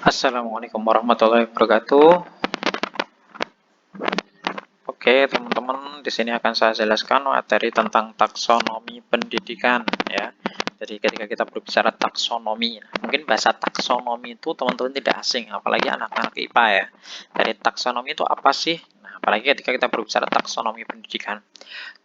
Assalamualaikum warahmatullahi wabarakatuh. Oke, teman-teman, di sini akan saya jelaskan materi tentang taksonomi pendidikan ya. Jadi ketika kita berbicara taksonomi, mungkin bahasa taksonomi itu teman-teman tidak asing, apalagi anak-anak IPA ya. Dari taksonomi itu apa sih? Nah, apalagi ketika kita berbicara taksonomi pendidikan.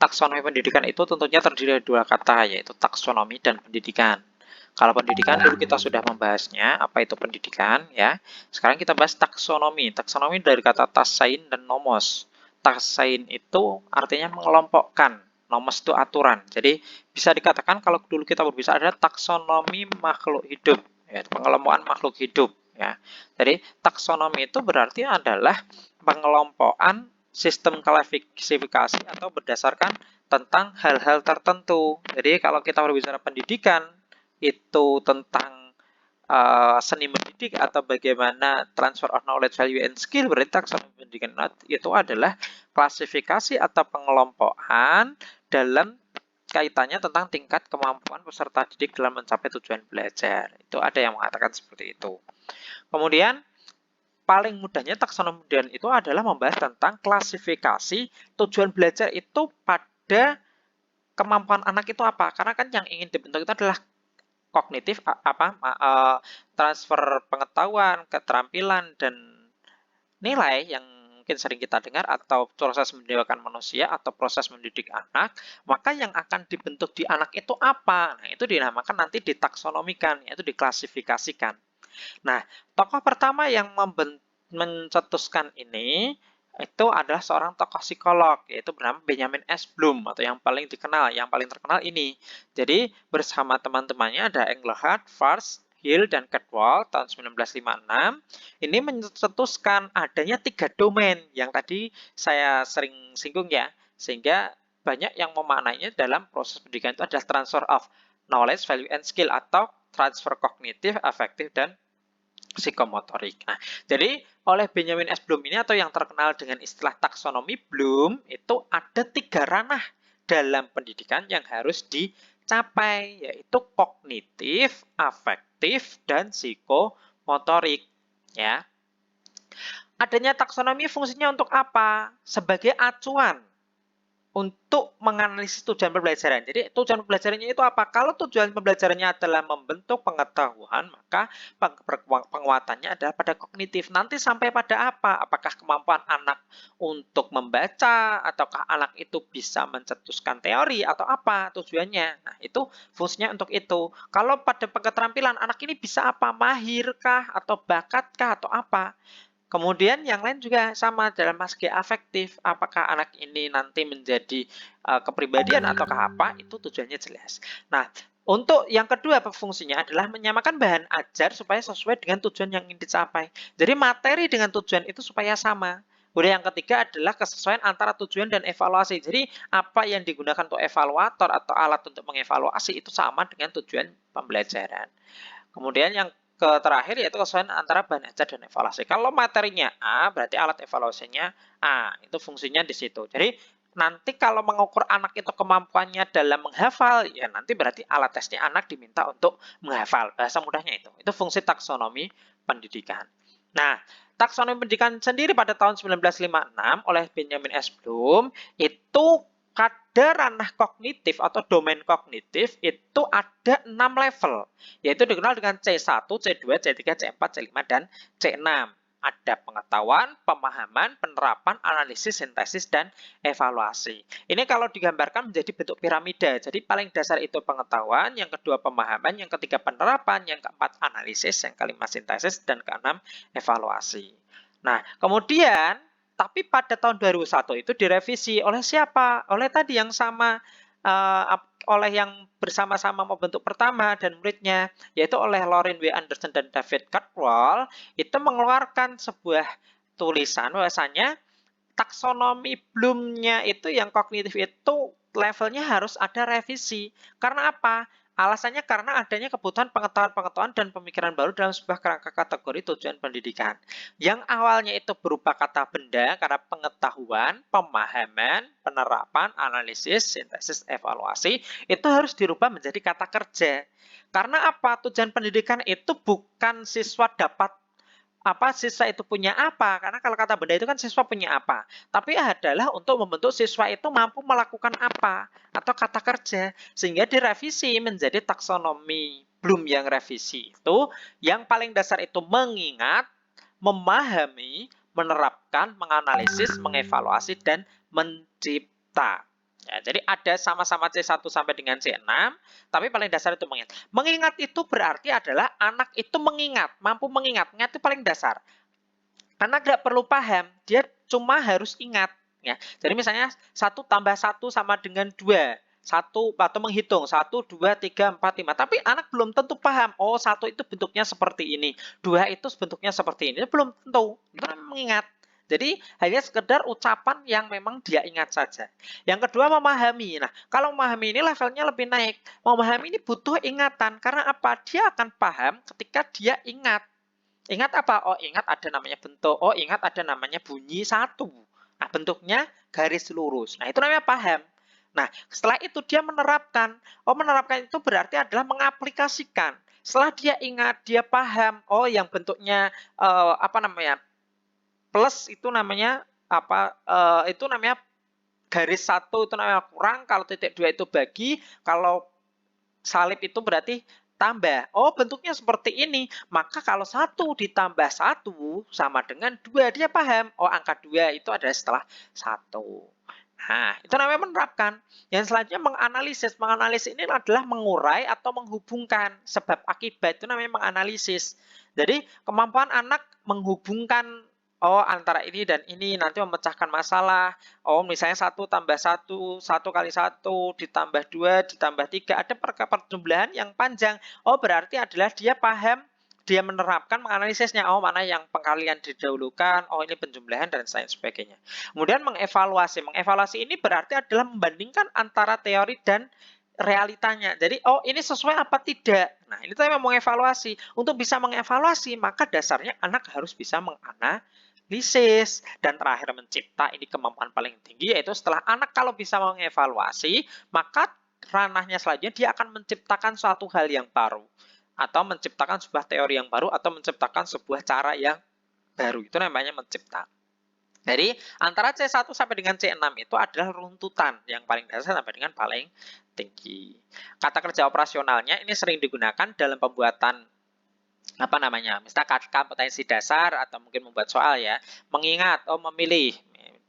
Taksonomi pendidikan itu tentunya terdiri dari dua kata, yaitu taksonomi dan pendidikan. Kalau pendidikan dulu kita sudah membahasnya, apa itu pendidikan ya. Sekarang kita bahas taksonomi. Taksonomi dari kata tasain dan nomos. Tasain itu artinya mengelompokkan, nomos itu aturan. Jadi bisa dikatakan kalau dulu kita berbicara ada taksonomi makhluk hidup, ya, pengelompokan makhluk hidup ya. Jadi taksonomi itu berarti adalah pengelompokan sistem klasifikasi atau berdasarkan tentang hal-hal tertentu. Jadi kalau kita berbicara pendidikan itu tentang seni mendidik atau bagaimana transfer of knowledge, value, and skill, berarti taksonomi pendidikan itu adalah klasifikasi atau pengelompokan dalam kaitannya tentang tingkat kemampuan peserta didik dalam mencapai tujuan belajar. Itu ada yang mengatakan seperti itu. Kemudian, paling mudahnya taksonomi itu adalah membahas tentang klasifikasi tujuan belajar itu pada kemampuan anak itu apa. Karena kan yang ingin dibentuk itu adalah kognitif transfer pengetahuan, keterampilan dan nilai yang mungkin sering kita dengar atau proses mendewakan manusia atau proses mendidik anak, maka yang akan dibentuk di anak itu apa? Nah, itu dinamakan nanti ditaksonomikan, yaitu diklasifikasikan. Nah, tokoh pertama yang mencetuskan ini itu adalah seorang tokoh psikolog, yaitu bernama Benjamin S. Bloom, atau yang paling dikenal, yang paling terkenal ini. Jadi, bersama teman-temannya ada Engelhardt, Fars, Hill, dan Cadwell tahun 1956, ini mencetuskan adanya 3 domain yang tadi saya sering singgung ya, sehingga banyak yang memaknainya dalam proses pendidikan itu adalah transfer of knowledge, value, and skill, atau transfer kognitif, afektif, dan psikomotorik. Nah, jadi oleh Benjamin S. Bloom ini atau yang terkenal dengan istilah taksonomi Bloom itu ada 3 ranah dalam pendidikan yang harus dicapai, yaitu kognitif, afektif, dan psikomotorik. Ya, adanya taksonomi fungsinya untuk apa? Sebagai acuan untuk menganalisis tujuan pembelajaran. Jadi tujuan pembelajarannya itu apa? Kalau tujuan pembelajarannya adalah membentuk pengetahuan, maka penguatannya adalah pada kognitif. Nanti sampai pada apa? Apakah kemampuan anak untuk membaca, ataukah anak itu bisa mencetuskan teori, atau apa tujuannya? Nah, itu fungsinya untuk itu. Kalau pada keterampilan, anak ini bisa apa? Mahirkah, atau bakatkah, atau apa? Kemudian yang lain juga sama dalam segi afektif, apakah anak ini nanti menjadi kepribadian ataukah apa, itu tujuannya jelas. Nah, untuk yang kedua fungsinya adalah menyamakan bahan ajar supaya sesuai dengan tujuan yang ingin dicapai. Jadi materi dengan tujuan itu supaya sama. Kemudian yang ketiga adalah kesesuaian antara tujuan dan evaluasi. Jadi apa yang digunakan untuk evaluator atau alat untuk mengevaluasi itu sama dengan tujuan pembelajaran. Kemudian yang terakhir yaitu kesesuaian antara bahan ajar dan evaluasi. Kalau materinya A, berarti alat evaluasinya A. Itu fungsinya di situ. Jadi nanti kalau mengukur anak itu kemampuannya dalam menghafal, ya nanti berarti alat tesnya anak diminta untuk menghafal. Bahasa mudahnya itu. Itu fungsi taksonomi pendidikan. Nah, taksonomi pendidikan sendiri pada tahun 1956 oleh Benjamin S. Bloom itu pada ranah kognitif atau domain kognitif itu ada 6 level, yaitu dikenal dengan C1, C2, C3, C4, C5, dan C6. Ada pengetahuan, pemahaman, penerapan, analisis, sintesis, dan evaluasi. Ini kalau digambarkan menjadi bentuk piramida. Jadi paling dasar itu pengetahuan, yang kedua pemahaman, yang ketiga penerapan, yang keempat analisis, yang kelima sintesis, dan keenam evaluasi. Nah, kemudian tapi pada tahun 2001 itu direvisi oleh siapa? Oleh tadi yang sama, oleh yang bersama-sama membentuk pertama dan muridnya, yaitu oleh Lorin W. Anderson dan David Caldwell, itu mengeluarkan sebuah tulisan bahwasanya taksonomi Bloom-nya itu yang kognitif itu levelnya harus ada revisi. Karena apa? Alasannya karena adanya kebutuhan pengetahuan-pengetahuan dan pemikiran baru dalam sebuah kerangka kategori tujuan pendidikan. Yang awalnya itu berupa kata benda karena pengetahuan, pemahaman, penerapan, analisis, sintesis, evaluasi, itu harus dirubah menjadi kata kerja. Karena apa? Tujuan pendidikan itu bukan siswa dapat apa siswa itu punya apa? Karena kalau kata benda itu kan siswa punya apa. Tapi adalah untuk membentuk siswa itu mampu melakukan apa atau kata kerja sehingga direvisi menjadi taksonomi. Bloom yang revisi itu yang paling dasar itu mengingat, memahami, menerapkan, menganalisis, mengevaluasi dan mencipta. Ya, jadi ada sama-sama C1 sampai dengan C6, tapi paling dasar itu mengingat. Mengingat itu berarti adalah anak itu mengingat, mampu mengingat. Ingat itu paling dasar. Anak tidak perlu paham, dia cuma harus ingat. Ya. Jadi misalnya 1 tambah 1 sama dengan 2. Satu atau menghitung 1, 2, 3, 4, 5. Tapi anak belum tentu paham. Oh, 1 itu bentuknya seperti ini, 2 itu bentuknya seperti ini. Belum tentu. Itu mengingat. Jadi hanya sekedar ucapan yang memang dia ingat saja. Yang kedua memahami. Nah, kalau memahami ini levelnya lebih naik. Memahami ini butuh ingatan. Karena apa? Dia akan paham ketika dia ingat. Ingat apa? Oh, ingat ada namanya bentuk. Oh, ingat ada namanya bunyi 1. Nah, bentuknya garis lurus. Nah, itu namanya paham. Nah, setelah itu dia menerapkan. Oh, menerapkan itu berarti adalah mengaplikasikan. Setelah dia ingat, dia paham. Oh, yang bentuknya apa namanya? Plus itu namanya apa? Itu namanya garis 1 itu namanya kurang. Kalau titik 2 itu bagi. Kalau salib itu berarti tambah. Oh, bentuknya seperti ini. Maka kalau 1 ditambah 1 sama dengan 2, dia paham. Oh, angka 2 itu adalah setelah 1. Nah, itu namanya menerapkan. Yang selanjutnya menganalisis. Menganalisis ini adalah mengurai atau menghubungkan sebab akibat. Itu namanya menganalisis. Jadi, kemampuan anak menghubungkan oh antara ini dan ini nanti memecahkan masalah. Oh, misalnya 1 tambah 1, 1 kali 1 ditambah 2 ditambah 3 ada perjumlahan yang panjang. Oh, berarti adalah dia paham, dia menerapkan menganalisisnya. Oh, mana yang pengkalian didahulukan, oh ini penjumlahan dan lain sebagainya. Kemudian mengevaluasi. Mengevaluasi ini berarti adalah membandingkan antara teori dan realitanya. Jadi, oh ini sesuai apa tidak. Nah, ini saya mau mengevaluasi. Untuk bisa mengevaluasi, maka dasarnya anak harus bisa menganalisis. Dan terakhir mencipta, ini kemampuan paling tinggi, yaitu setelah anak kalau bisa mengevaluasi, maka ranahnya selanjutnya dia akan menciptakan suatu hal yang baru. Atau menciptakan sebuah teori yang baru, atau menciptakan sebuah cara yang baru. Itu namanya mencipta. Jadi antara C1 sampai dengan C6 itu adalah runtutan yang paling dasar sampai dengan paling tinggi. Kata kerja operasionalnya ini sering digunakan dalam pembuatan apa namanya, misalnya kompetensi dasar atau mungkin membuat soal ya, mengingat, oh memilih.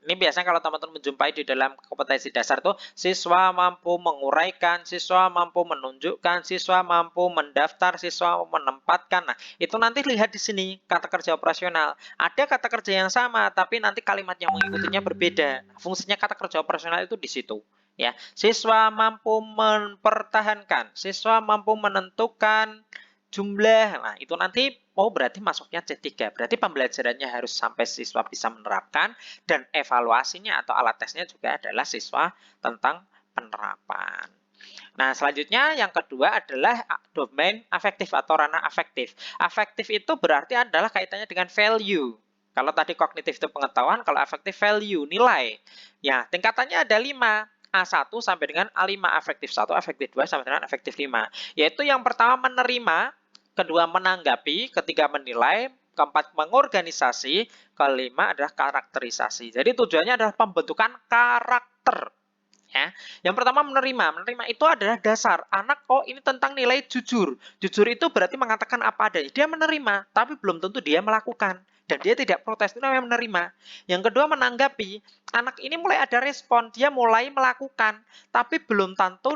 Ini biasanya kalau teman-teman menjumpai di dalam kompetensi dasar tuh, siswa mampu menguraikan, siswa mampu menunjukkan, siswa mampu mendaftar, siswa menempatkan. Nah, itu nanti lihat di sini kata kerja operasional. Ada kata kerja yang sama, tapi nanti kalimat yang mengikutinya berbeda. Fungsinya kata kerja operasional itu di situ. Ya, siswa mampu mempertahankan, siswa mampu menentukan jumlah. Nah, itu nanti berarti masuknya C3. Berarti pembelajarannya harus sampai siswa bisa menerapkan dan evaluasinya atau alat tesnya juga adalah siswa tentang penerapan. Nah, selanjutnya yang kedua adalah domain afektif atau ranah afektif. Afektif itu berarti adalah kaitannya dengan value. Kalau tadi kognitif itu pengetahuan, kalau afektif value, nilai. Ya, tingkatannya ada 5. A1 sampai dengan A5, afektif 1, afektif 2 sampai dengan afektif 5. Yaitu yang pertama menerima, kedua menanggapi, ketiga menilai, keempat mengorganisasi, kelima adalah karakterisasi. Jadi tujuannya adalah pembentukan karakter. Ya. Yang pertama menerima. Menerima itu adalah dasar. Anak, oh ini tentang nilai jujur. Jujur itu berarti mengatakan apa adanya. Dia menerima, tapi belum tentu dia melakukan. Dan dia tidak protes, itu namanya menerima. Yang kedua menanggapi. Anak ini mulai ada respon, dia mulai melakukan. Tapi belum tentu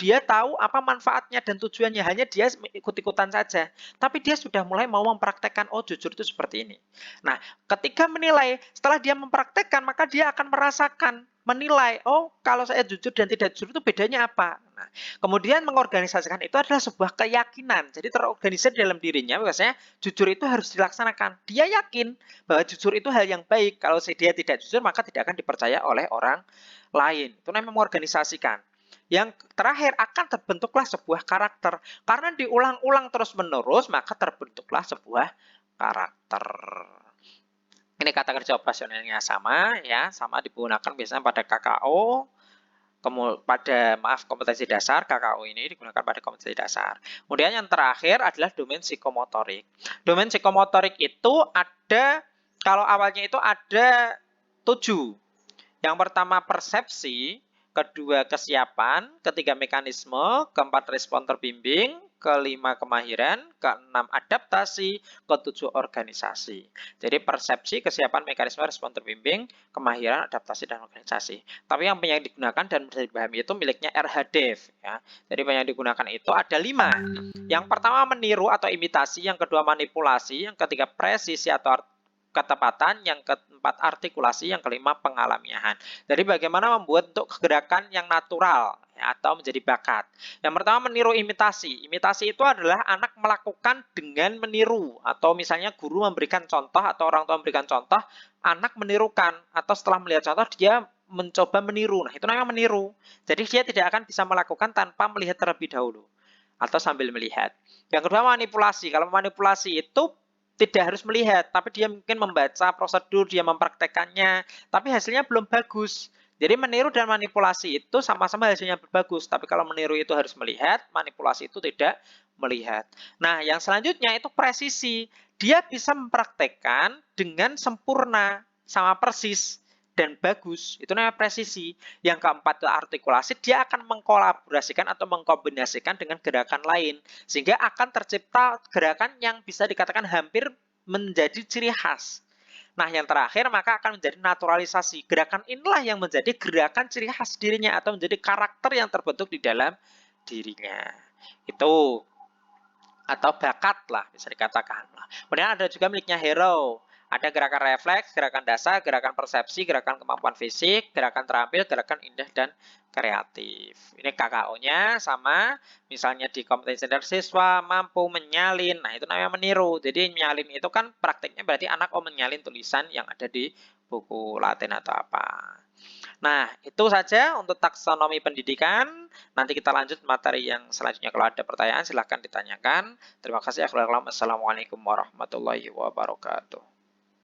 dia tahu apa manfaatnya dan tujuannya. Hanya dia ikut-ikutan saja. Tapi dia sudah mulai mau mempraktekkan, oh jujur itu seperti ini. Nah, ketika menilai, setelah dia mempraktekkan, maka dia akan merasakan, menilai, oh kalau saya jujur dan tidak jujur itu bedanya apa. Nah, kemudian mengorganisasikan itu adalah sebuah keyakinan. Jadi terorganisir dalam dirinya, biasanya jujur itu harus dilaksanakan. Dia yakin bahwa jujur itu hal yang baik. Kalau dia tidak jujur, maka tidak akan dipercaya oleh orang lain. Itu namanya mengorganisasikan. Yang terakhir akan terbentuklah sebuah karakter. Karena diulang-ulang terus-menerus, maka terbentuklah sebuah karakter. Ini kata kerja operasionalnya sama ya, sama digunakan biasanya pada KKO. kompetensi dasar. KKU ini digunakan pada kompetensi dasar. Kemudian yang terakhir adalah domain psikomotorik. Domain psikomotorik itu ada, kalau awalnya itu ada 7. Yang pertama persepsi, kedua kesiapan, ketiga mekanisme, keempat respon terbimbing, kelima kemahiran, keenam adaptasi, ketujuh organisasi. Jadi persepsi, kesiapan, mekanisme, respon terbimbing, kemahiran, adaptasi, dan organisasi. Tapi yang banyak digunakan dan bisa dipahami itu miliknya RHDEV. Ya. Jadi yang digunakan itu ada 5. Yang pertama meniru atau imitasi, yang kedua manipulasi, yang ketiga presisi atau ketepatan, yang keempat artikulasi, yang kelima pengalamiahan. Jadi bagaimana membuat untuk gerakan yang natural ya, atau menjadi bakat. Yang pertama meniru imitasi. Imitasi itu adalah anak melakukan dengan meniru, atau misalnya guru memberikan contoh atau orang tua memberikan contoh, anak menirukan, atau setelah melihat contoh dia mencoba meniru. Nah, itu namanya meniru. Jadi dia tidak akan bisa melakukan tanpa melihat terlebih dahulu atau sambil melihat. Yang kedua manipulasi. Kalau manipulasi itu tidak harus melihat, tapi dia mungkin membaca prosedur, dia mempraktekannya, tapi hasilnya belum bagus. Jadi meniru dan manipulasi itu sama-sama hasilnya bagus, tapi kalau meniru itu harus melihat, manipulasi itu tidak melihat. Nah, yang selanjutnya itu presisi. Dia bisa mempraktekkan dengan sempurna, sama persis, dan bagus. Itu namanya presisi. Yang keempat itu artikulasi, dia akan mengkolaborasikan atau mengkombinasikan dengan gerakan lain. Sehingga akan tercipta gerakan yang bisa dikatakan hampir menjadi ciri khas. Nah, yang terakhir maka akan menjadi naturalisasi. Gerakan inilah yang menjadi gerakan ciri khas dirinya atau menjadi karakter yang terbentuk di dalam dirinya. Itu atau bakat lah bisa dikatakan. Kemudian ada juga miliknya hero. Ada gerakan refleks, gerakan dasar, gerakan persepsi, gerakan kemampuan fisik, gerakan terampil, gerakan indah, dan kreatif. Ini KKO-nya sama, misalnya di kompetensi dasar siswa mampu menyalin, nah itu namanya meniru. Jadi menyalin itu kan praktiknya berarti anak menyalin tulisan yang ada di buku Latin atau apa. Nah, itu saja untuk taksonomi pendidikan. Nanti kita lanjut materi yang selanjutnya. Kalau ada pertanyaan silahkan ditanyakan. Terima kasih. Assalamualaikum warahmatullahi wabarakatuh.